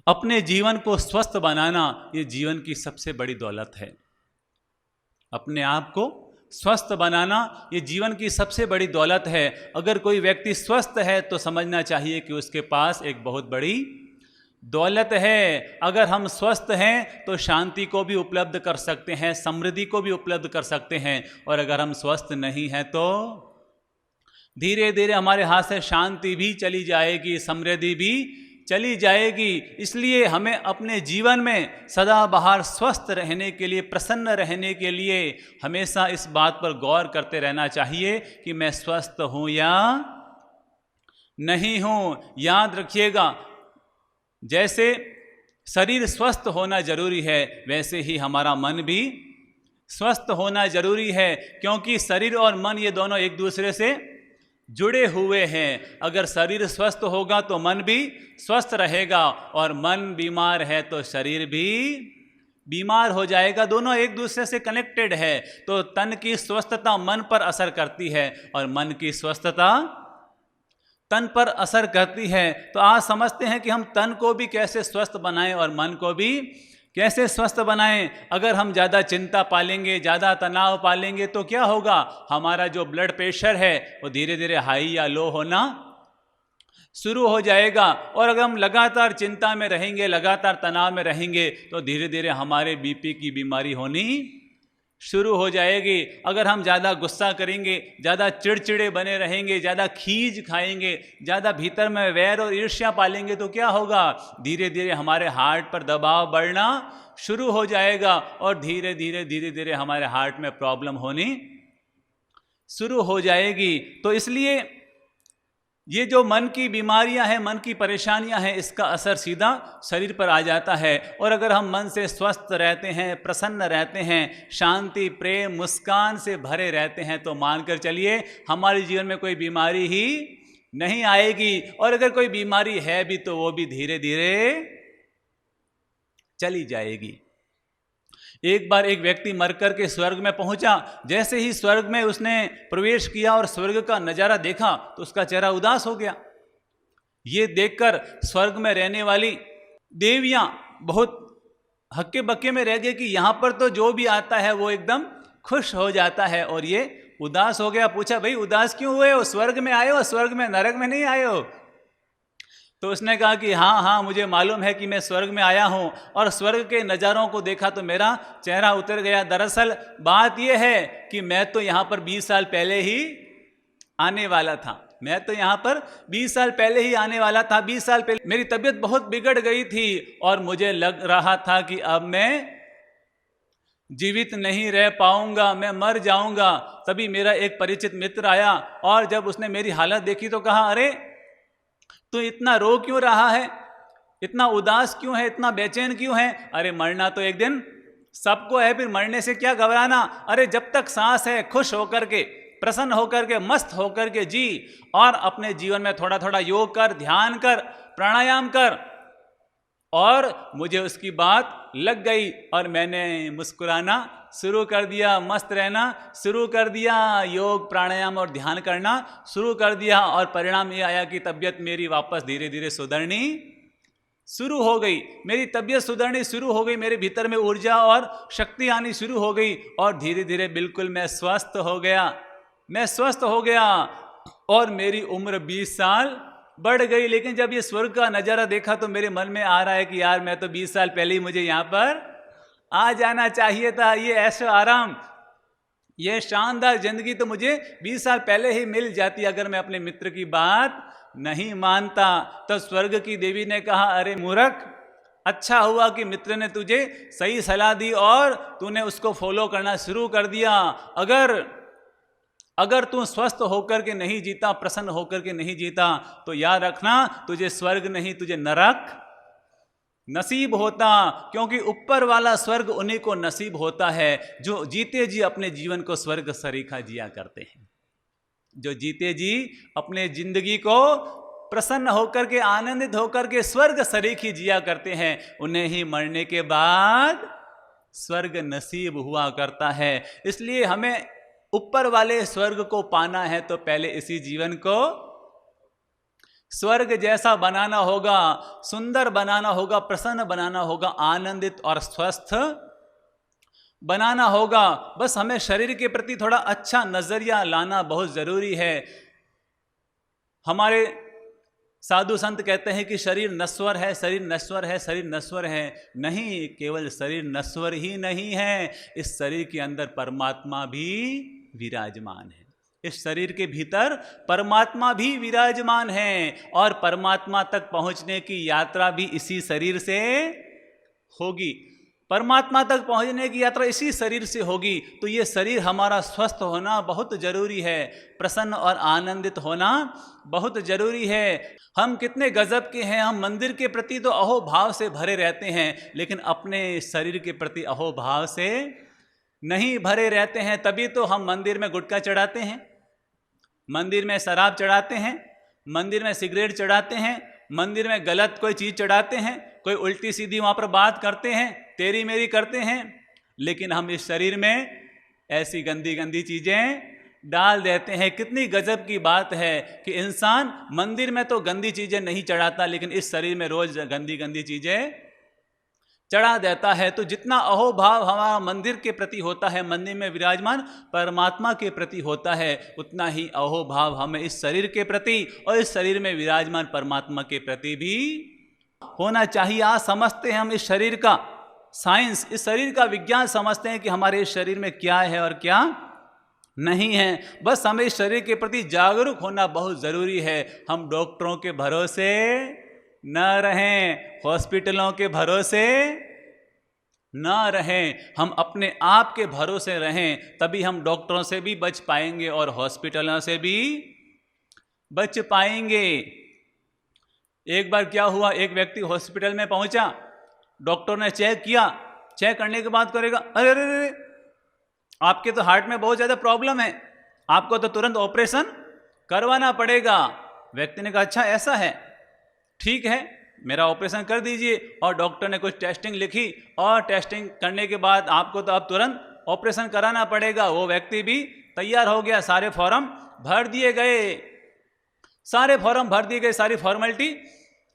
अपने जीवन को स्वस्थ बनाना ये जीवन की सबसे बड़ी दौलत है। अपने आप को स्वस्थ बनाना ये जीवन की सबसे बड़ी दौलत है। अगर कोई व्यक्ति स्वस्थ है तो समझना चाहिए कि उसके पास एक बहुत बड़ी दौलत है। अगर हम स्वस्थ हैं तो शांति को भी उपलब्ध कर सकते हैं, समृद्धि को भी उपलब्ध कर सकते हैं। और अगर हम स्वस्थ नहीं हैं तो धीरे धीरे हमारे हाथ से शांति भी चली जाएगी, समृद्धि भी चली जाएगी। इसलिए हमें अपने जीवन में सदाबहार स्वस्थ रहने के लिए, प्रसन्न रहने के लिए हमेशा इस बात पर गौर करते रहना चाहिए कि मैं स्वस्थ हूँ या नहीं हूँ। याद रखिएगा, जैसे शरीर स्वस्थ होना जरूरी है वैसे ही हमारा मन भी स्वस्थ होना जरूरी है, क्योंकि शरीर और मन ये दोनों एक दूसरे से जुड़े हुए हैं। अगर शरीर स्वस्थ होगा तो मन भी स्वस्थ रहेगा, और मन बीमार है तो शरीर भी बीमार हो जाएगा। दोनों एक दूसरे से कनेक्टेड है। तो तन की स्वस्थता मन पर असर करती है और मन की स्वस्थता तन पर असर करती है। तो आज समझते हैं कि हम तन को भी कैसे स्वस्थ बनाएं और मन को भी कैसे स्वस्थ बनाएं। अगर हम ज़्यादा चिंता पालेंगे, ज़्यादा तनाव पालेंगे तो क्या होगा, हमारा जो ब्लड प्रेशर है वो धीरे धीरे हाई या लो होना शुरू हो जाएगा। और अगर हम लगातार चिंता में रहेंगे, लगातार तनाव में रहेंगे तो धीरे धीरे हमारे बीपी की बीमारी होनी शुरू हो जाएगी। अगर हम ज़्यादा गुस्सा करेंगे, ज़्यादा चिड़चिड़े बने रहेंगे, ज़्यादा खीज खाएंगे, ज़्यादा भीतर में वैर और ईर्ष्या पालेंगे तो क्या होगा, धीरे धीरे हमारे हार्ट पर दबाव बढ़ना शुरू हो जाएगा और धीरे धीरे हमारे हार्ट में प्रॉब्लम होनी शुरू हो जाएगी। तो इसलिए ये जो मन की बीमारियां हैं, मन की परेशानियां हैं, इसका असर सीधा शरीर पर आ जाता है। और अगर हम मन से स्वस्थ रहते हैं, प्रसन्न रहते हैं, शांति, प्रेम, मुस्कान से भरे रहते हैं तो मानकर चलिए हमारे जीवन में कोई बीमारी ही नहीं आएगी। और अगर कोई बीमारी है भी तो वो भी धीरे धीरे चली जाएगी। एक बार एक व्यक्ति मरकर के स्वर्ग में पहुंचा। जैसे ही स्वर्ग में उसने प्रवेश किया और स्वर्ग का नजारा देखा तो उसका चेहरा उदास हो गया। ये देखकर स्वर्ग में रहने वाली देवियां बहुत हक्के बक्के में रह गए कि यहां पर तो जो भी आता है वो एकदम खुश हो जाता है और ये उदास हो गया। पूछा, भाई उदास क्यों हुए हो, स्वर्ग में आए हो, स्वर्ग में, नरक में नहीं आए हो? तो उसने कहा कि हाँ, मुझे मालूम है कि मैं स्वर्ग में आया हूँ और स्वर्ग के नज़ारों को देखा तो मेरा चेहरा उतर गया। दरअसल बात यह है कि मैं तो यहाँ पर 20 साल पहले ही आने वाला था। मैं तो यहाँ पर 20 साल पहले ही आने वाला था। 20 साल पहले मेरी तबीयत बहुत बिगड़ गई थी और मुझे लग रहा था कि अब मैं जीवित नहीं रह पाऊंगा, मैं मर जाऊंगा। तभी मेरा एक परिचित मित्र आया और जब उसने मेरी हालत देखी तो कहा, अरे तू इतना रो क्यों रहा है, इतना उदास क्यों है, इतना बेचैन क्यों है? अरे मरना तो एक दिन सबको है, फिर मरने से क्या घबराना। अरे जब तक सांस है खुश होकर के, प्रसन्न होकर के, मस्त होकर के जी, और अपने जीवन में थोड़ा थोड़ा योग कर, ध्यान कर, प्राणायाम कर। और मुझे उसकी बात लग गई और मैंने मुस्कुराना शुरू कर दिया, मस्त रहना शुरू कर दिया, योग, प्राणायाम और ध्यान करना शुरू कर दिया। और परिणाम ये आया कि तबीयत मेरी वापस धीरे धीरे सुधरनी शुरू हो गई। मेरी तबीयत सुधरनी शुरू हो गई, मेरे भीतर में ऊर्जा और शक्ति आनी शुरू हो गई और धीरे धीरे बिल्कुल मैं स्वस्थ हो गया। मैं स्वस्थ हो गया और मेरी उम्र 20 साल बढ़ गई। लेकिन जब ये स्वर्ग का नज़ारा देखा तो मेरे मन में आ रहा है कि यार मैं तो 20 साल पहले ही मुझे यहाँ पर आ जाना चाहिए था। ये ऐसा आराम, ये शानदार जिंदगी तो मुझे 20 साल पहले ही मिल जाती अगर मैं अपने मित्र की बात नहीं मानता। तो स्वर्ग की देवी ने कहा, अरे मूर्ख, अच्छा हुआ कि मित्र ने तुझे सही सलाह दी और तूने उसको फॉलो करना शुरू कर दिया। अगर तू स्वस्थ होकर के नहीं जीता, प्रसन्न होकर के नहीं जीता तो याद रखना तुझे स्वर्ग नहीं, तुझे नरक नसीब होता। क्योंकि ऊपर वाला स्वर्ग उन्हीं को नसीब होता है जो जीते जी अपने जीवन को स्वर्ग सरीखा जिया करते हैं, जो जीते जी अपने जिंदगी को प्रसन्न होकर के, आनंदित होकर के स्वर्ग सरीखी जिया करते हैं। उन्हें ही मरने के बाद स्वर्ग नसीब हुआ करता है। इसलिए हमें ऊपर वाले स्वर्ग को पाना है तो पहले इसी जीवन को स्वर्ग जैसा बनाना होगा, सुंदर बनाना होगा, प्रसन्न बनाना होगा, आनंदित और स्वस्थ बनाना होगा। बस हमें शरीर के प्रति थोड़ा अच्छा नजरिया लाना बहुत जरूरी है। हमारे साधु संत कहते हैं कि शरीर नश्वर है, शरीर नश्वर है, शरीर नश्वर है। नहीं, केवल शरीर नश्वर ही नहीं है, इस शरीर के अंदर परमात्मा भी विराजमान है। इस शरीर के भीतर परमात्मा भी विराजमान है और परमात्मा तक पहुंचने की यात्रा भी इसी शरीर से होगी। परमात्मा तक पहुंचने की यात्रा इसी शरीर से होगी। तो ये शरीर हमारा स्वस्थ होना बहुत जरूरी है, प्रसन्न और आनंदित होना बहुत जरूरी है। हम कितने गजब के हैं, हम मंदिर के प्रति तो अहोभाव से भरे रहते हैं, लेकिन अपने शरीर के प्रति अहोभाव से नहीं भरे रहते हैं। तभी तो हम मंदिर में गुटखा चढ़ाते हैं, मंदिर में शराब चढ़ाते हैं, मंदिर में सिगरेट चढ़ाते हैं, मंदिर में गलत कोई चीज़ चढ़ाते हैं, कोई उल्टी सीधी वहाँ पर बात करते हैं, तेरी मेरी करते हैं। लेकिन हम इस शरीर में ऐसी गंदी गंदी चीज़ें डाल देते हैं। कितनी गजब की बात है कि इंसान मंदिर में तो गंदी चीज़ें नहीं चढ़ाता, लेकिन इस शरीर में रोज़ गंदी गंदी चीज़ें चढ़ा देता है। तो जितना अहोभाव हमारा मंदिर के प्रति होता है, मंदिर में विराजमान परमात्मा के प्रति होता है, उतना ही अहोभाव हमें इस शरीर के प्रति और इस शरीर में विराजमान परमात्मा के प्रति भी होना चाहिए। आज समझते हैं हम इस शरीर का साइंस, इस शरीर का विज्ञान समझते हैं कि हमारे इस शरीर में क्या है और क्या नहीं है। बस हमें इस शरीर के प्रति जागरूक होना बहुत ज़रूरी है। हम डॉक्टरों के भरोसे न रहें, हॉस्पिटलों के भरोसे न रहें, हम अपने आप के भरोसे रहें। तभी हम डॉक्टरों से भी बच पाएंगे और हॉस्पिटलों से भी बच पाएंगे। एक बार क्या हुआ, एक व्यक्ति हॉस्पिटल में पहुंचा, डॉक्टर ने चेक किया, चेक करने के बाद करेगा, अरे अरे अरे आपके तो हार्ट में बहुत ज़्यादा प्रॉब्लम है, आपको तो तुरंत ऑपरेशन करवाना पड़ेगा। व्यक्ति ने कहा अच्छा ऐसा है, ठीक है मेरा ऑपरेशन कर दीजिए। और डॉक्टर ने कुछ टेस्टिंग लिखी और टेस्टिंग करने के बाद आपको तो अब तुरंत ऑपरेशन कराना पड़ेगा। वो व्यक्ति भी तैयार हो गया, सारे फॉर्म भर दिए गए, सारे फॉर्म भर दिए गए, सारी फॉर्मेलिटी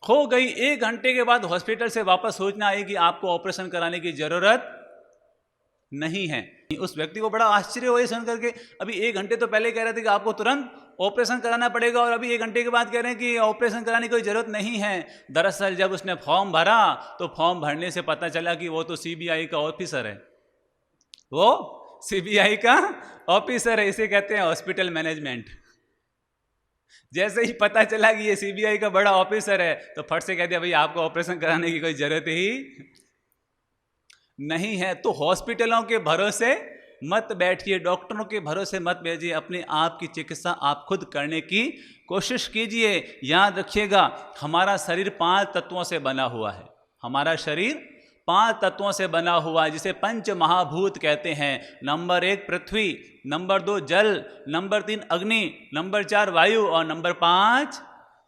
हो गई। 1 घंटे के बाद हॉस्पिटल से वापस सूचना आई कि आपको ऑपरेशन कराने की जरूरत नहीं है। उस व्यक्ति को बड़ा आश्चर्य हुआ सुन करके, अभी 1 घंटे तो पहले कह रहे थे कि आपको तुरंत ऑपरेशन कराना पड़ेगा और अभी 1 घंटे के बाद कह रहे हैं कि ऑपरेशन कराने की कोई जरूरत नहीं है। दरअसल जब उसने फॉर्म भरा तो फॉर्म भरने से पता चला कि वो तो सीबीआई का ऑफिसर है, वो सीबीआई का ऑफिसर है। इसे कहते हैं हॉस्पिटल मैनेजमेंट। जैसे ही पता चला कि ये सीबीआई का बड़ा ऑफिसर है तो फट से कह दिया भाई आपको ऑपरेशन कराने की कोई जरूरत ही नहीं है। तो हॉस्पिटलों के भरोसे मत बैठिए, डॉक्टरों के भरोसे मत बैठिए, अपने आप की चिकित्सा आप खुद करने की कोशिश कीजिए। याद रखिएगा हमारा शरीर 5 तत्वों से बना हुआ है, हमारा शरीर 5 तत्वों से बना हुआ है, जिसे पंच महाभूत कहते हैं। नंबर 1 पृथ्वी, नंबर 2 जल, नंबर 3 अग्नि, नंबर 4 वायु और नंबर 5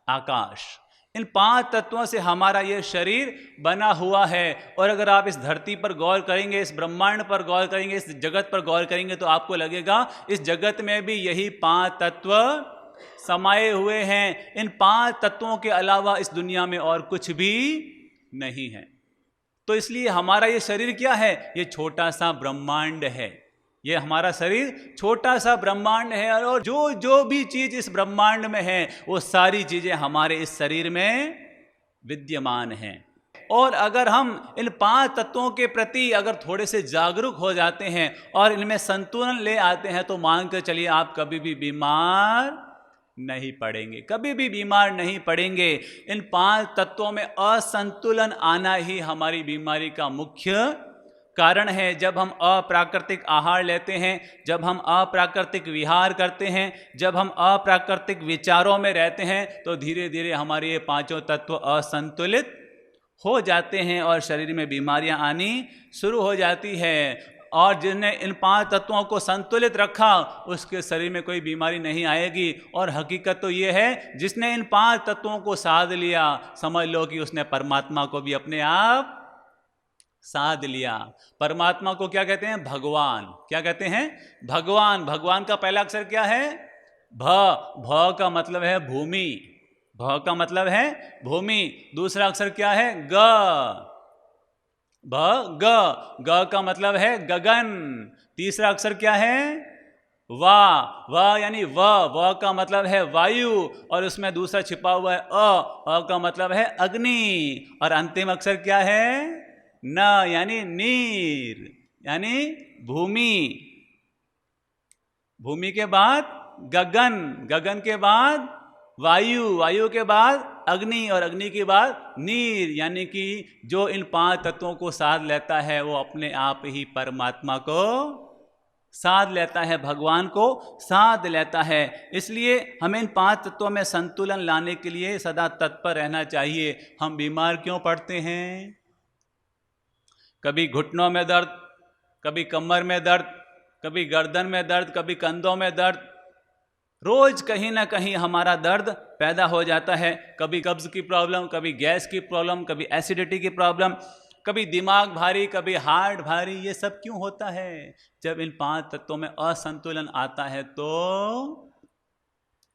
आकाश। इन 5 तत्वों से हमारा ये शरीर बना हुआ है। और अगर आप इस धरती पर गौर करेंगे, इस ब्रह्मांड पर गौर करेंगे, इस जगत पर गौर करेंगे तो आपको लगेगा इस जगत में भी यही 5 तत्व समाये हुए हैं। इन 5 तत्वों के अलावा इस दुनिया में और कुछ भी नहीं है। तो इसलिए हमारा ये शरीर क्या है, ये छोटा सा ब्रह्मांड है। ये हमारा शरीर छोटा सा ब्रह्मांड है और जो भी चीज इस ब्रह्मांड में है वो सारी चीजें हमारे इस शरीर में विद्यमान हैं। और अगर हम इन 5 तत्वों के प्रति अगर थोड़े से जागरूक हो जाते हैं और इनमें संतुलन ले आते हैं तो मान कर चलिए आप कभी भी बीमार नहीं पड़ेंगे, कभी भी बीमार नहीं पड़ेंगे। इन 5 तत्वों में असंतुलन आना ही हमारी बीमारी का मुख्य कारण है। जब हम अप्राकृतिक आहार लेते हैं, जब हम अप्राकृतिक विहार करते हैं, जब हम अप्राकृतिक विचारों में रहते हैं तो धीरे धीरे हमारे ये 5 तत्व असंतुलित हो जाते हैं और शरीर में बीमारियां आनी शुरू हो जाती है। और जिसने इन 5 तत्वों को संतुलित रखा उसके शरीर में कोई बीमारी नहीं आएगी। और हकीकत तो ये है जिसने इन 5 तत्वों को साध लिया, समझ लो कि उसने परमात्मा को भी अपने आप साध लिया। परमात्मा को क्या कहते हैं, भगवान। क्या कहते हैं, भगवान। भगवान का पहला अक्षर क्या है, भ। भ का मतलब है भूमि, भ का मतलब है भूमि। दूसरा अक्षर क्या है? ग। भ ग, ग का मतलब है गगन। तीसरा अक्षर क्या है? वा। वा यानी व का मतलब है वायु, और उसमें दूसरा छिपा हुआ है अ का मतलब है अग्नि। और अंतिम अक्षर क्या है? न यानी नीर, यानी भूमि। भूमि के बाद गगन, गगन के बाद वायु, वायु के बाद अग्नि, और अग्नि के बाद नीर, यानी कि जो इन 5 तत्वों को साध लेता है वो अपने आप ही परमात्मा को साध लेता है, भगवान को साध लेता है। इसलिए हमें इन 5 तत्वों में संतुलन लाने के लिए सदा तत्पर रहना चाहिए। हम बीमार क्यों पड़ते हैं? कभी घुटनों में दर्द, कभी कमर में दर्द, कभी गर्दन में दर्द, कभी कंधों में दर्द। रोज कहीं ना कहीं हमारा दर्द पैदा हो जाता है। कभी कब्ज की प्रॉब्लम, कभी गैस की प्रॉब्लम, कभी एसिडिटी की प्रॉब्लम, कभी दिमाग भारी, कभी हार्ट भारी। ये सब क्यों होता है? जब इन 5 तत्वों में असंतुलन आता है तो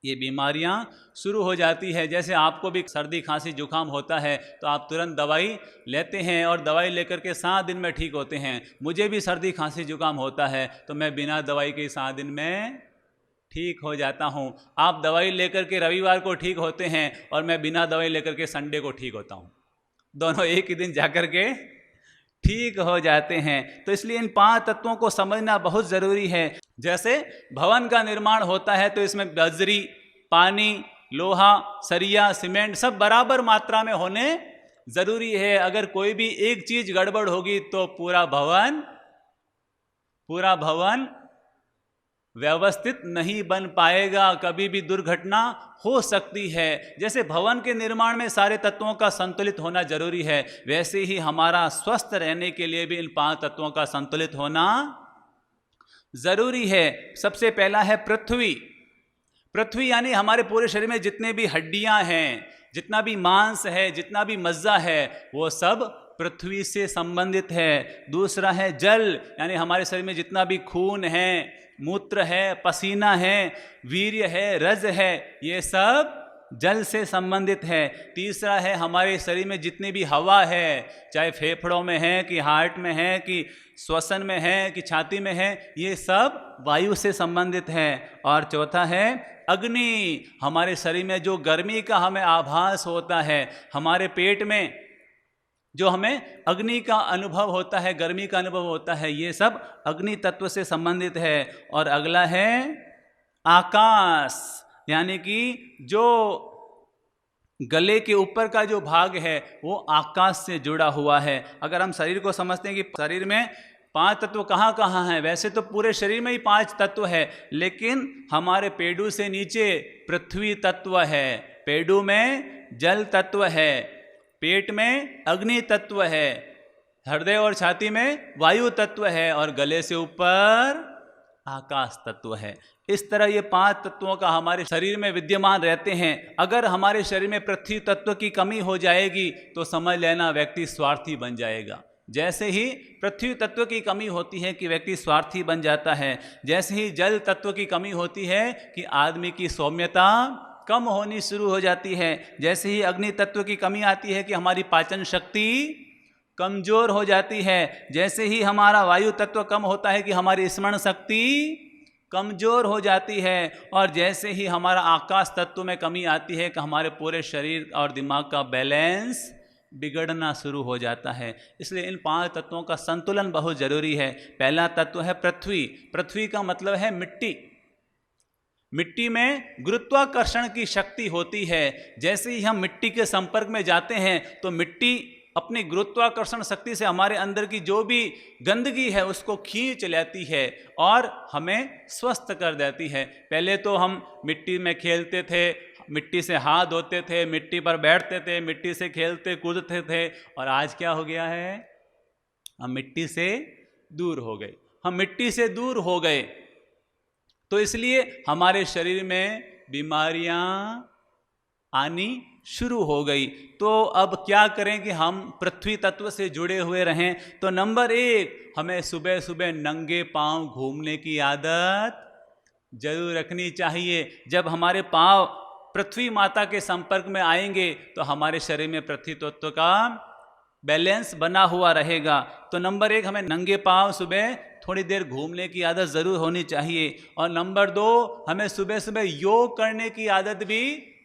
ये बीमारियां शुरू हो जाती है। जैसे आपको भी सर्दी खांसी जुकाम होता है तो आप तुरंत दवाई लेते हैं और दवाई लेकर के 7 दिन में ठीक होते हैं। मुझे भी सर्दी खांसी जुकाम होता है तो मैं बिना दवाई के 7 दिन में ठीक हो जाता हूँ। आप दवाई लेकर के रविवार को ठीक होते हैं और मैं बिना दवाई लेकर के संडे को ठीक होता हूँ। दोनों एक ही दिन जाकर के ठीक हो जाते हैं। तो इसलिए इन 5 तत्वों को समझना बहुत ज़रूरी है। जैसे भवन का निर्माण होता है तो इसमें बजरी, पानी, लोहा, सरिया, सीमेंट सब बराबर मात्रा में होने ज़रूरी है। अगर कोई भी एक चीज़ गड़बड़ होगी तो पूरा भवन व्यवस्थित नहीं बन पाएगा, कभी भी दुर्घटना हो सकती है। जैसे भवन के निर्माण में सारे तत्वों का संतुलित होना जरूरी है, वैसे ही हमारा स्वस्थ रहने के लिए भी इन 5 तत्वों का संतुलित होना जरूरी है। सबसे पहला है पृथ्वी। पृथ्वी यानी हमारे पूरे शरीर में जितने भी हड्डियां हैं, जितना भी मांस है, जितना भी मज्जा है, वो सब पृथ्वी से संबंधित है। दूसरा है जल, यानी हमारे शरीर में जितना भी खून है, मूत्र है, पसीना है, वीर्य है, रज है, ये सब जल से संबंधित है। तीसरा है हमारे शरीर में जितनी भी हवा है, चाहे फेफड़ों में है कि हार्ट में है कि श्वसन में है कि छाती में है, ये सब वायु से संबंधित है। और चौथा है अग्नि। हमारे शरीर में जो गर्मी का हमें आभास होता है, हमारे पेट में जो हमें अग्नि का अनुभव होता है, गर्मी का अनुभव होता है, ये सब अग्नि तत्व से संबंधित है। और अगला है आकाश, यानी कि जो गले के ऊपर का जो भाग है वो आकाश से जुड़ा हुआ है। अगर हम शरीर को समझते हैं कि शरीर में 5 तत्व कहाँ कहाँ हैं, वैसे तो पूरे शरीर में ही 5 तत्व है, लेकिन हमारे पेडू से नीचे पृथ्वी तत्व है, पेडू में जल तत्व है, पेट में अग्नि तत्व है, हृदय और छाती में वायु तत्व है, और गले से ऊपर आकाश तत्व है। इस तरह ये 5 तत्वों का हमारे शरीर में विद्यमान रहते हैं। अगर हमारे शरीर में पृथ्वी तत्व की कमी हो जाएगी तो समझ लेना व्यक्ति स्वार्थी बन जाएगा। जैसे ही पृथ्वी तत्व की कमी होती है कि व्यक्ति स्वार्थी बन जाता है, जैसे ही जल तत्व की कमी होती है कि आदमी की सौम्यता कम होनी शुरू हो जाती है, जैसे ही अग्नि तत्व की कमी आती है कि हमारी पाचन शक्ति कमजोर हो जाती है, जैसे ही हमारा वायु तत्व कम होता है कि हमारी स्मरण शक्ति कमजोर हो जाती है, और जैसे ही हमारा आकाश तत्व में कमी आती है कि हमारे पूरे शरीर और दिमाग का बैलेंस बिगड़ना शुरू हो जाता है। इसलिए इन 5 तत्वों का संतुलन बहुत जरूरी है। पहला तत्व है पृथ्वी। पृथ्वी का मतलब है मिट्टी। मिट्टी में गुरुत्वाकर्षण की शक्ति होती है। जैसे ही हम मिट्टी के संपर्क में जाते हैं तो मिट्टी अपनी गुरुत्वाकर्षण शक्ति से हमारे अंदर की जो भी गंदगी है उसको खींच लेती है और हमें स्वस्थ कर देती है। पहले तो हम मिट्टी में खेलते थे, मिट्टी से हाथ धोते थे, मिट्टी पर बैठते थे, मिट्टी से खेलते कूदते थे, और आज क्या हो गया है, हम मिट्टी से दूर हो गए। हम मिट्टी से दूर हो गए तो इसलिए हमारे शरीर में बीमारियां आनी शुरू हो गई। तो अब क्या करें कि हम पृथ्वी तत्व से जुड़े हुए रहें? तो नंबर 1, हमें सुबह सुबह नंगे पांव घूमने की आदत जरूर रखनी चाहिए। जब हमारे पांव पृथ्वी माता के संपर्क में आएंगे तो हमारे शरीर में पृथ्वी तत्व का बैलेंस बना हुआ रहेगा। तो नंबर 1, हमें नंगे पांव सुबह थोड़ी देर घूमने की आदत ज़रूर होनी चाहिए। और नंबर 2, हमें सुबह सुबह योग करने की आदत भी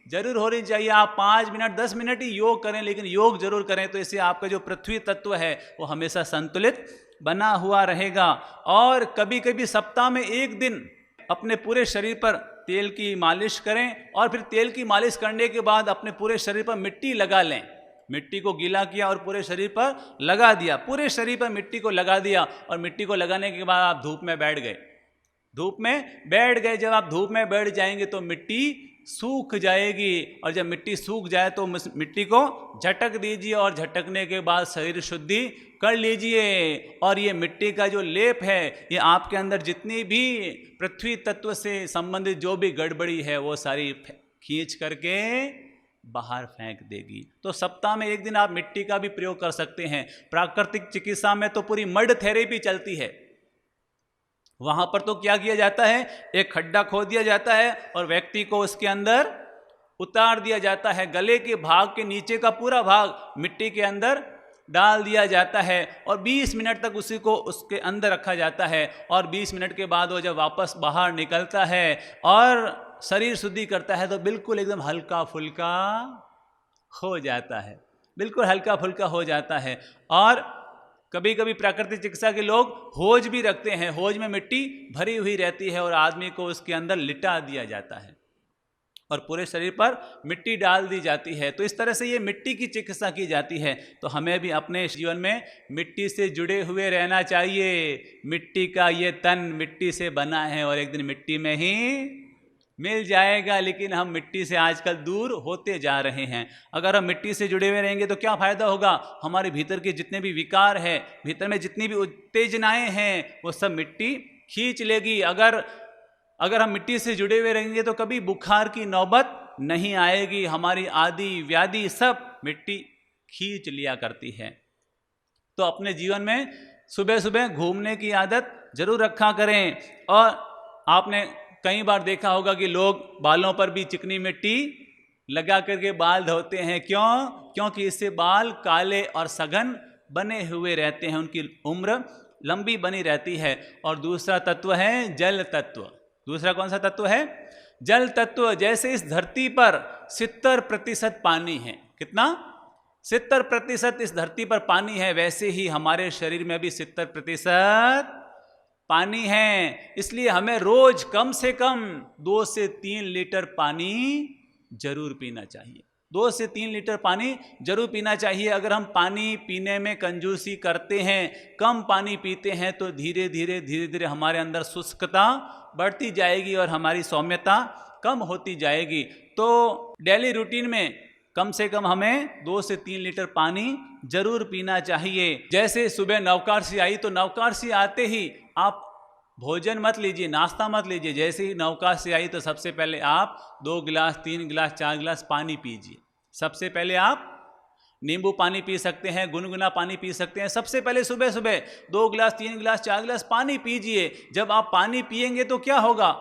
जरूर होनी चाहिए। आप 5 मिनट 10 मिनट ही योग करें, लेकिन योग जरूर करें, तो इससे आपका जो पृथ्वी तत्व है वो हमेशा संतुलित बना हुआ रहेगा। और कभी कभी सप्ताह में 1 दिन अपने पूरे शरीर पर तेल की मालिश करें, और फिर तेल की मालिश करने के बाद अपने पूरे शरीर पर मिट्टी लगा लें। मिट्टी को गीला किया और पूरे शरीर पर लगा दिया, पूरे शरीर पर मिट्टी को लगा दिया, और मिट्टी को लगाने के बाद आप धूप में बैठ गए। धूप में बैठ गए, जब आप धूप में बैठ जाएंगे तो मिट्टी सूख जाएगी, और जब मिट्टी सूख जाए तो मिट्टी को झटक दीजिए, और झटकने के बाद शरीर शुद्धि कर लीजिए। और ये मिट्टी का जो लेप है, ये आपके अंदर जितनी भी पृथ्वी तत्व से संबंधित जो भी गड़बड़ी है वो सारी खींच करके बाहर फेंक देगी। तो सप्ताह में 1 दिन आप मिट्टी का भी प्रयोग कर सकते हैं। प्राकृतिक चिकित्सा में तो पूरी मड थेरेपी चलती है। वहां पर तो क्या किया जाता है, एक खड्डा खोद दिया जाता है और व्यक्ति को उसके अंदर उतार दिया जाता है। गले के भाग के नीचे का पूरा भाग मिट्टी के अंदर डाल दिया जाता है, और 20 मिनट तक उसी को उसके अंदर रखा जाता है। और 20 मिनट के बाद वो जब वापस बाहर निकलता है और शरीर शुद्धि करता है तो बिल्कुल एकदम हल्का फुल्का हो जाता है, बिल्कुल हल्का फुल्का हो जाता है। और कभी कभी प्राकृतिक चिकित्सा के लोग होज भी रखते हैं, होज में मिट्टी भरी हुई रहती है और आदमी को उसके अंदर लिटा दिया जाता है और पूरे शरीर पर मिट्टी डाल दी जाती है। तो इस तरह से ये मिट्टी की चिकित्सा की जाती है। तो हमें भी अपने जीवन में मिट्टी से जुड़े हुए रहना चाहिए। मिट्टी का ये तन मिट्टी से बना है और एक दिन मिट्टी में ही मिल जाएगा, लेकिन हम मिट्टी से आजकल दूर होते जा रहे हैं। अगर हम मिट्टी से जुड़े हुए रहेंगे तो क्या फ़ायदा होगा, हमारे भीतर के जितने भी विकार हैं, भीतर में जितनी भी उत्तेजनाएं हैं, वो सब मिट्टी खींच लेगी। अगर हम मिट्टी से जुड़े हुए रहेंगे तो कभी बुखार की नौबत नहीं आएगी। हमारी आदि व्याधि सब मिट्टी खींच लिया करती है। तो अपने जीवन में सुबह सुबह घूमने की आदत जरूर रखा करें। और आपने कई बार देखा होगा कि लोग बालों पर भी चिकनी मिट्टी लगा करके बाल धोते हैं। क्योंकि इससे बाल काले और सघन बने हुए रहते हैं, उनकी उम्र लंबी बनी रहती है। और दूसरा तत्व है जल तत्व। दूसरा कौन सा तत्व है, जल तत्व। जैसे इस धरती पर 70% पानी है, कितना, 70% इस धरती पर पानी है, वैसे ही हमारे शरीर में भी 70% पानी है। इसलिए हमें रोज कम से कम 2 से 3 लीटर पानी जरूर पीना चाहिए। 2 से 3 लीटर पानी जरूर पीना चाहिए। अगर हम पानी पीने में कंजूसी करते हैं, कम पानी पीते हैं, तो धीरे धीरे हमारे अंदर शुष्कता बढ़ती जाएगी और हमारी सौम्यता कम होती जाएगी। तो डेली रूटीन में कम से कम हमें 2 से 3 लीटर पानी जरूर पीना चाहिए। जैसे सुबह नवकार्षी आई तो नवकार्षी आते ही आप भोजन मत लीजिए, नाश्ता मत लीजिए। जैसे ही नवकार्षी आई तो सबसे पहले आप 2 गिलास 3 गिलास 4 गिलास पानी पीजिए। सबसे पहले आप नींबू पानी पी सकते हैं, गुनगुना पानी पी सकते हैं। सबसे पहले सुबह सुबह 2 गिलास 3 गिलास 4 गिलास पानी पीजिए। जब आप पानी पिएंगे तो क्या होगा,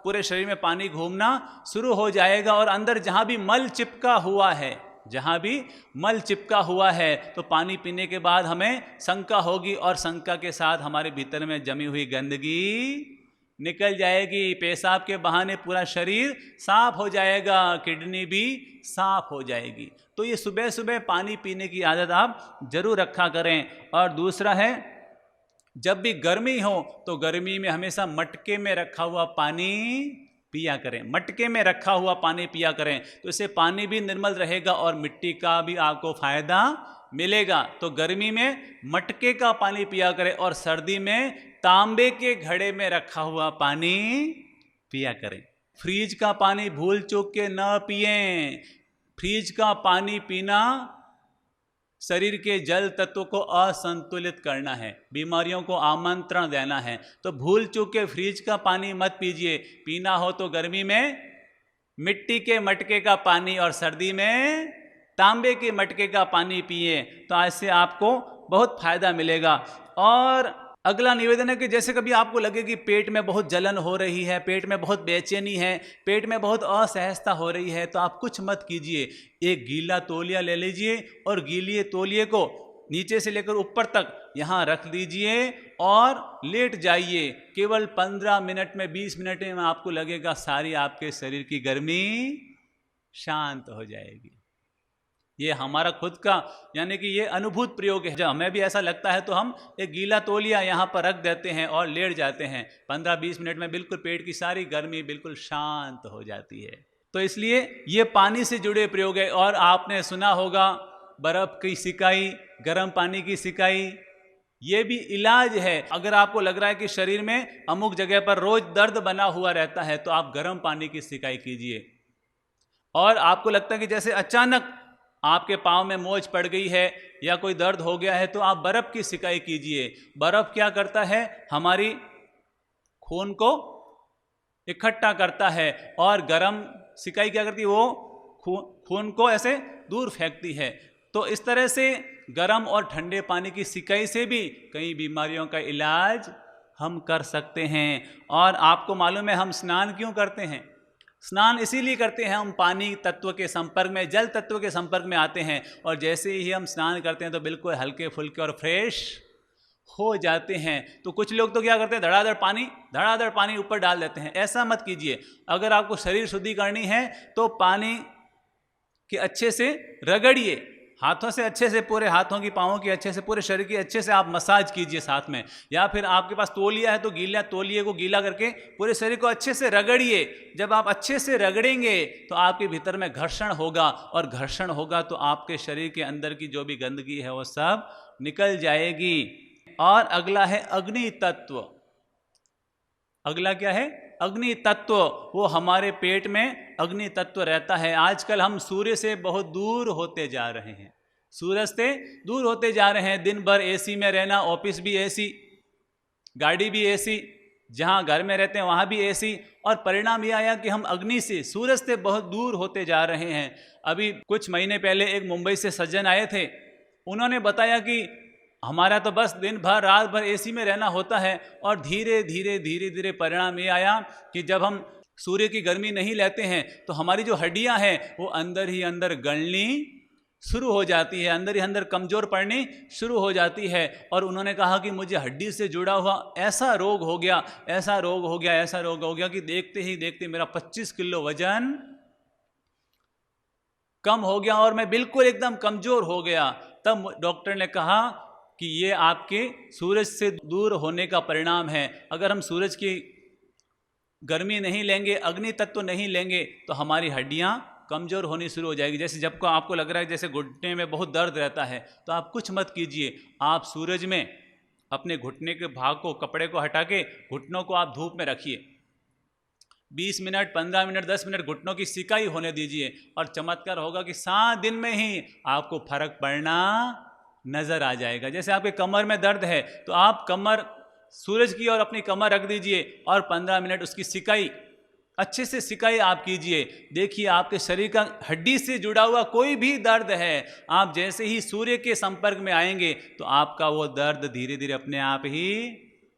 पूरे शरीर में पानी घूमना शुरू हो जाएगा और अंदर जहां भी मल चिपका हुआ है, जहां भी मल चिपका हुआ है, तो पानी पीने के बाद हमें शंका होगी और शंका के साथ हमारे भीतर में जमी हुई गंदगी निकल जाएगी। पेशाब के बहाने पूरा शरीर साफ हो जाएगा, किडनी भी साफ हो जाएगी। तो ये सुबह सुबह पानी पीने की आदत आप जरूर रखा करें। और दूसरा है, जब भी गर्मी हो तो गर्मी में हमेशा मटके में रखा हुआ पानी पिया करें। मटके में रखा हुआ पानी पिया करें, तो इससे पानी भी निर्मल रहेगा और मिट्टी का भी आपको फायदा मिलेगा। तो गर्मी में मटके का पानी पिया करें और सर्दी में तांबे के घड़े में रखा हुआ पानी पिया करें। फ्रिज का पानी भूल चूक के न पिएं। फ्रिज का पानी पीना शरीर के जल तत्व को असंतुलित करना है, बीमारियों को आमंत्रण देना है। तो भूल चूक के फ्रिज का पानी मत पीजिए। पीना हो तो गर्मी में मिट्टी के मटके का पानी और सर्दी में तांबे के मटके का पानी पिए, तो ऐसे आपको बहुत फायदा मिलेगा। और अगला निवेदन है कि जैसे कभी आपको लगे कि पेट में बहुत जलन हो रही है, पेट में बहुत बेचैनी है, पेट में बहुत असहजता हो रही है, तो आप कुछ मत कीजिए। एक गीला तौलिया ले लीजिए और गीले तौलिए को नीचे से लेकर ऊपर तक यहाँ रख दीजिए और लेट जाइए। केवल 15 मिनट में, 20 मिनट में आपको लगेगा सारी आपके शरीर की गर्मी शांत हो जाएगी। ये हमारा खुद का यानी कि ये अनुभूत प्रयोग है। जब हमें भी ऐसा लगता है तो हम एक गीला तौलिया यहाँ पर रख देते हैं और लेट जाते हैं। 15-20 मिनट में बिल्कुल पेट की सारी गर्मी बिल्कुल शांत हो जाती है। तो इसलिए ये पानी से जुड़े प्रयोग है। और आपने सुना होगा बर्फ़ की सिकाई, गर्म पानी की सिकाई, ये भी इलाज है। अगर आपको लग रहा है कि शरीर में अमुक जगह पर रोज दर्द बना हुआ रहता है तो आप गर्म पानी की सिकाई कीजिए। और आपको लगता है कि जैसे अचानक आपके पाँव में मोच पड़ गई है या कोई दर्द हो गया है तो आप बर्फ़ की सिकाई कीजिए। बर्फ़ क्या करता है, हमारी खून को इकट्ठा करता है, और गर्म सिकाई क्या करती है, वो खून को ऐसे दूर फेंकती है। तो इस तरह से गर्म और ठंडे पानी की सिकाई से भी कई बीमारियों का इलाज हम कर सकते हैं। और आपको मालूम है हम स्नान क्यों करते हैं? स्नान इसीलिए करते हैं, हम पानी तत्व के संपर्क में, जल तत्व के संपर्क में आते हैं, और जैसे ही हम स्नान करते हैं तो बिल्कुल हल्के फुल्के और फ्रेश हो जाते हैं। तो कुछ लोग तो क्या करते हैं, धड़ाधड़ पानी ऊपर डाल देते हैं। ऐसा मत कीजिए। अगर आपको शरीर शुद्धि करनी है तो पानी के अच्छे से रगड़िए, हाथों से अच्छे से, पूरे हाथों की, पाँवों की अच्छे से, पूरे शरीर की अच्छे से आप मसाज कीजिए साथ में। या फिर आपके पास तौलिया है तो गीला तौलिए को गीला करके पूरे शरीर को अच्छे से रगड़िए। जब आप अच्छे से रगड़ेंगे तो आपके भीतर में घर्षण होगा, और घर्षण होगा तो आपके शरीर के अंदर की जो भी गंदगी है वो सब निकल जाएगी। और अगला है अग्नि तत्व। अगला क्या है? अग्नि तत्व। वो हमारे पेट में अग्नि तत्व रहता है। आजकल हम सूर्य से बहुत दूर होते जा रहे हैं, सूरज से दूर होते जा रहे हैं। दिन भर एसी में रहना, ऑफिस भी एसी, गाड़ी भी एसी, जहाँ घर में रहते हैं वहाँ भी एसी, और परिणाम यह आया कि हम अग्नि से, सूरज से बहुत दूर होते जा रहे हैं। अभी कुछ महीने पहले एक मुंबई से सज्जन आए थे, उन्होंने बताया कि हमारा तो बस दिन भर रात भर एसी में रहना होता है, और धीरे धीरे परिणाम ये आया कि जब हम सूर्य की गर्मी नहीं लेते हैं तो हमारी जो हड्डियां हैं वो अंदर ही अंदर गलनी शुरू हो जाती है, अंदर ही अंदर कमज़ोर पड़नी शुरू हो जाती है। और उन्होंने कहा कि मुझे हड्डी से जुड़ा हुआ ऐसा रोग हो गया, ऐसा रोग हो गया कि देखते ही देखते मेरा 25 किलो वजन कम हो गया और मैं बिल्कुल एकदम कमज़ोर हो गया। तब डॉक्टर ने कहा कि ये आपके सूरज से दूर होने का परिणाम है। अगर हम सूरज की गर्मी नहीं लेंगे, अग्नि तत्व नहीं लेंगे, तो हमारी हड्डियाँ कमज़ोर होनी शुरू हो जाएगी। जैसे जब को आपको लग रहा है जैसे घुटने में बहुत दर्द रहता है, तो आप कुछ मत कीजिए, आप सूरज में अपने घुटने के भाग को, कपड़े को हटा के घुटनों को आप धूप में रखिए। 20 मिनट, 15 मिनट, 10 मिनट घुटनों की सिकाई होने दीजिए, और चमत्कार होगा कि 7 दिन में ही आपको फर्क पड़ना नज़र आ जाएगा। जैसे आपके कमर में दर्द है तो आप कमर सूरज की और अपनी कमर रख दीजिए और 15 मिनट उसकी सिकाई, अच्छे से सिकाई आप कीजिए। देखिए आपके शरीर का हड्डी से जुड़ा हुआ कोई भी दर्द है, आप जैसे ही सूर्य के संपर्क में आएंगे तो आपका वो दर्द धीरे धीरे अपने आप ही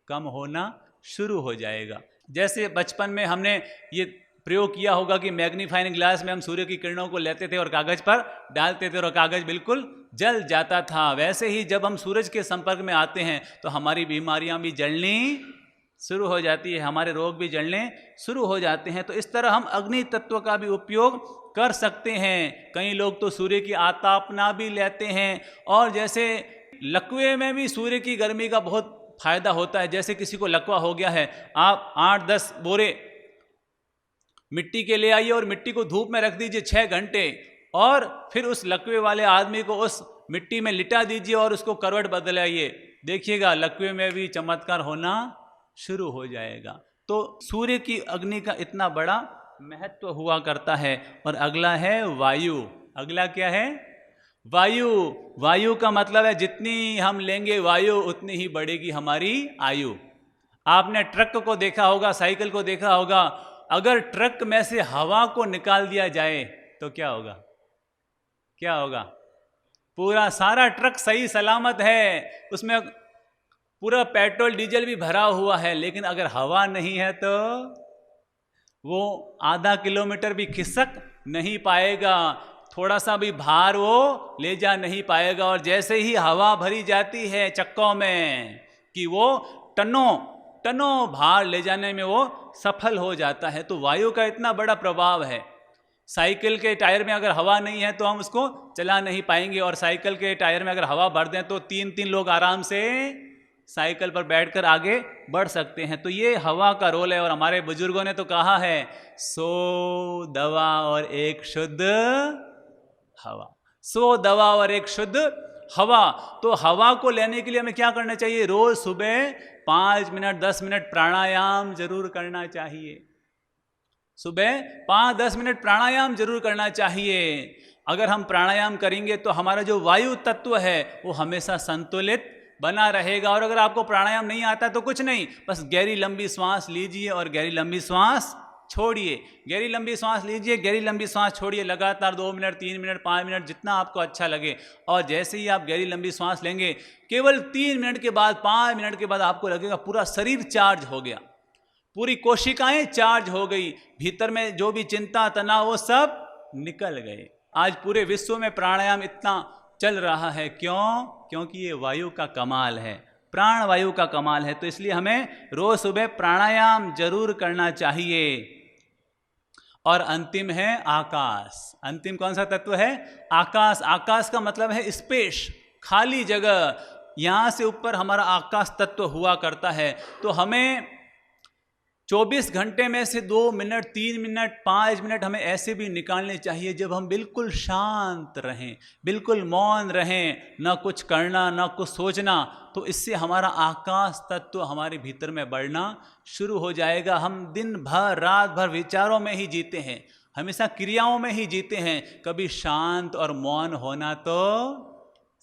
कम होना शुरू हो जाएगा। जैसे बचपन में हमने ये प्रयोग किया होगा कि मैग्नीफाइंग ग्लास में हम सूर्य की किरणों को लेते थे और कागज़ पर डालते थे और कागज़ बिल्कुल जल जाता था, वैसे ही जब हम सूरज के संपर्क में आते हैं तो हमारी बीमारियां भी जलनी शुरू हो जाती है, हमारे रोग भी जलने शुरू हो जाते हैं। तो इस तरह हम अग्नि तत्व का भी उपयोग कर सकते हैं। कई लोग तो सूर्य की आतापना भी लेते हैं, और जैसे लकवे में भी सूर्य की गर्मी का बहुत फायदा होता है। जैसे किसी को लकवा हो गया है, आप 8-10 बोरे मिट्टी के ले आइए और मिट्टी को धूप में रख दीजिए 6 घंटे, और फिर उस लकवे वाले आदमी को उस मिट्टी में लिटा दीजिए और उसको करवट बदलाइए, देखिएगा लकवे में भी चमत्कार होना शुरू हो जाएगा। तो सूर्य की अग्नि का इतना बड़ा महत्व हुआ करता है। और अगला है वायु। अगला क्या है? वायु। वायु का मतलब है जितनी हम लेंगे वायु उतनी ही बढ़ेगी हमारी आयु। आपने ट्रक को देखा होगा, साइकिल को देखा होगा, अगर ट्रक में से हवा को निकाल दिया जाए तो क्या होगा? क्या होगा? पूरा सारा ट्रक सही सलामत है, उसमें पूरा पेट्रोल डीजल भी भरा हुआ है, लेकिन अगर हवा नहीं है तो वो आधा किलोमीटर भी खिसक नहीं पाएगा, थोड़ा सा भी भार वो ले जा नहीं पाएगा। और जैसे ही हवा भरी जाती है चक्कों में कि वो टनों भार ले जाने में वो सफल हो जाता है। तो वायु का इतना बड़ा प्रभाव है। साइकिल के टायर में अगर हवा नहीं है तो हम उसको चला नहीं पाएंगे, और साइकिल के टायर में अगर हवा भर दें तो 3-3 लोग आराम से साइकिल पर बैठकर आगे बढ़ सकते हैं। तो ये हवा का रोल है। और हमारे बुजुर्गों ने तो कहा है 100 दवा और एक शुद्ध हवा, 100 दवा और एक शुद्ध हवा। तो हवा को लेने के लिए हमें क्या करना चाहिए? रोज सुबह 5 मिनट 10 मिनट प्राणायाम जरूर करना चाहिए। सुबह 5-10 मिनट प्राणायाम जरूर करना चाहिए। अगर हम प्राणायाम करेंगे तो हमारा जो वायु तत्व है वो हमेशा संतुलित बना रहेगा। और अगर आपको प्राणायाम नहीं आता तो कुछ नहीं, बस गहरी लंबी सांस लीजिए और गहरी लंबी सांस छोड़िए, गहरी लंबी सांस लीजिए, गहरी लंबी सांस छोड़िए, लगातार 2 मिनट 3 मिनट 5 मिनट जितना आपको अच्छा लगे। और जैसे ही आप गहरी लंबी सांस लेंगे, केवल 3 मिनट के बाद 5 मिनट के बाद आपको लगेगा पूरा शरीर चार्ज हो गया, पूरी कोशिकाएं चार्ज हो गई, भीतर में जो भी चिंता तनाव वो सब निकल गए। आज पूरे विश्व में प्राणायाम इतना चल रहा है, क्यों? क्योंकि ये वायु का कमाल है, प्राण वायु का कमाल है। तो इसलिए हमें रोज सुबह प्राणायाम जरूर करना चाहिए। और अंतिम है आकाश। अंतिम कौन सा तत्व है? आकाश। आकाश का मतलब है स्पेस, खाली जगह। यहां से ऊपर हमारा आकाश तत्व हुआ करता है। तो हमें 24 घंटे में से 2 मिनट 3 मिनट 5 मिनट हमें ऐसे भी निकालने चाहिए जब हम बिल्कुल शांत रहें, बिल्कुल मौन रहें, ना कुछ करना ना कुछ सोचना। तो इससे हमारा आकाश तत्व हमारे भीतर में बढ़ना शुरू हो जाएगा। हम दिन भर रात भर विचारों में ही जीते हैं, हमेशा क्रियाओं में ही जीते हैं, कभी शांत और मौन होना तो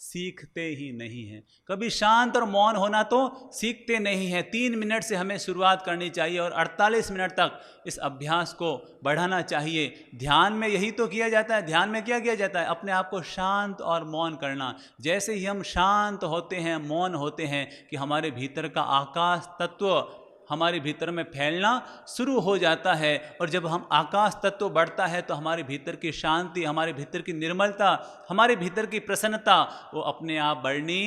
सीखते ही नहीं हैं, कभी शांत और मौन होना तो सीखते नहीं हैं। 3 मिनट से हमें शुरुआत करनी चाहिए और 48 मिनट तक इस अभ्यास को बढ़ाना चाहिए। ध्यान में यही तो किया जाता है। ध्यान में क्या किया जाता है? अपने आप को शांत और मौन करना। जैसे ही हम शांत होते हैं, मौन होते हैं, कि हमारे भीतर का आकाश तत्व हमारे भीतर में फैलना शुरू हो जाता है। और जब हम आकाश तत्व बढ़ता है तो हमारे भीतर की शांति, हमारे भीतर की निर्मलता, हमारे भीतर की प्रसन्नता वो अपने आप बढ़नी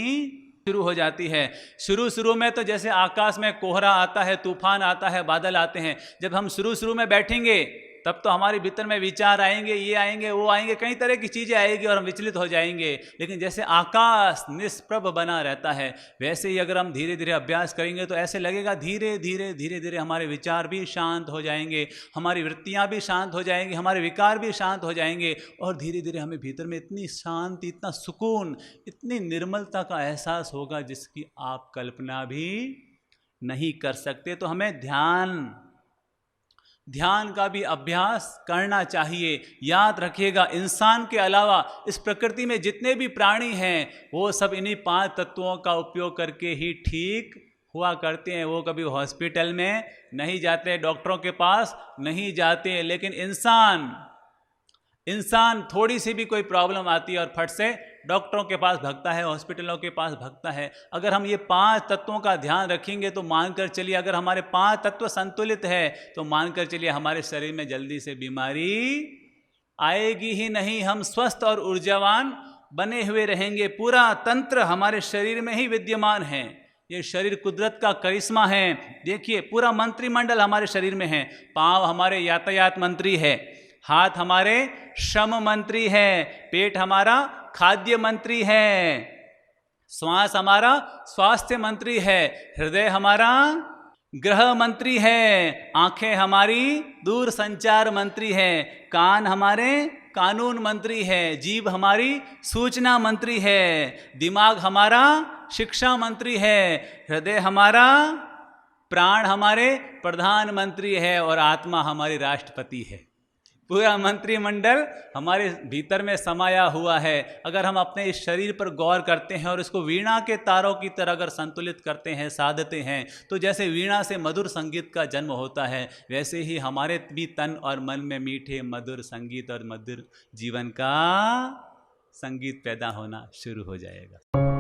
शुरू हो जाती है। शुरू में तो जैसे आकाश में कोहरा आता है, तूफान आता है, बादल आते हैं। जब हम शुरू में बैठेंगे तब तो हमारे भीतर में विचार आएंगे, ये आएंगे वो आएंगे, कई तरह की चीज़ें आएगी और हम विचलित हो जाएंगे। लेकिन जैसे आकाश निष्प्रभ बना रहता है, वैसे ही अगर हम धीरे धीरे अभ्यास करेंगे तो ऐसे लगेगा धीरे धीरे हमारे विचार भी शांत हो जाएंगे, हमारी वृत्तियाँ भी शांत हो जाएंगी, हमारे विकार भी शांत हो जाएंगे। और धीरे धीरे हमें भीतर में इतनी शांति, इतना सुकून, इतनी निर्मलता का एहसास होगा जिसकी आप कल्पना भी नहीं कर सकते। तो हमें ध्यान का भी अभ्यास करना चाहिए। याद रखिएगा, इंसान के अलावा इस प्रकृति में जितने भी प्राणी हैं वो सब इन्हीं 5 तत्वों का उपयोग करके ही ठीक हुआ करते हैं। वो कभी हॉस्पिटल में नहीं जाते, डॉक्टरों के पास नहीं जाते। लेकिन इंसान थोड़ी सी भी कोई प्रॉब्लम आती है और फट से डॉक्टरों के पास भागता है, हॉस्पिटलों के पास भागता है। अगर हम ये 5 तत्वों का ध्यान रखेंगे तो मानकर चलिए, अगर हमारे 5 तत्व संतुलित है तो मानकर चलिए हमारे शरीर में जल्दी से बीमारी आएगी ही नहीं। हम स्वस्थ और ऊर्जावान बने हुए रहेंगे। पूरा तंत्र हमारे शरीर में ही विद्यमान है। ये शरीर कुदरत का करिश्मा है। देखिए, पूरा मंत्रिमंडल हमारे शरीर में है। पाँव हमारे यातायात मंत्री है, हाथ हमारे श्रम मंत्री है, पेट हमारा खाद्य मंत्री है, श्वास हमारा स्वास्थ्य मंत्री है, हृदय हमारा गृह मंत्री है, आंखें हमारी दूर संचार मंत्री है, कान हमारे कानून मंत्री है, जीभ हमारी सूचना मंत्री है, दिमाग हमारा शिक्षा मंत्री है, हृदय हमारा, प्राण हमारे प्रधानमंत्री है और आत्मा हमारी राष्ट्रपति है। पूरा मंत्रिमंडल हमारे भीतर में समाया हुआ है। अगर हम अपने इस शरीर पर गौर करते हैं और इसको वीणा के तारों की तरह अगर संतुलित करते हैं, साधते हैं, तो जैसे वीणा से मधुर संगीत का जन्म होता है, वैसे ही हमारे भी तन और मन में मीठे मधुर संगीत और मधुर जीवन का संगीत पैदा होना शुरू हो जाएगा।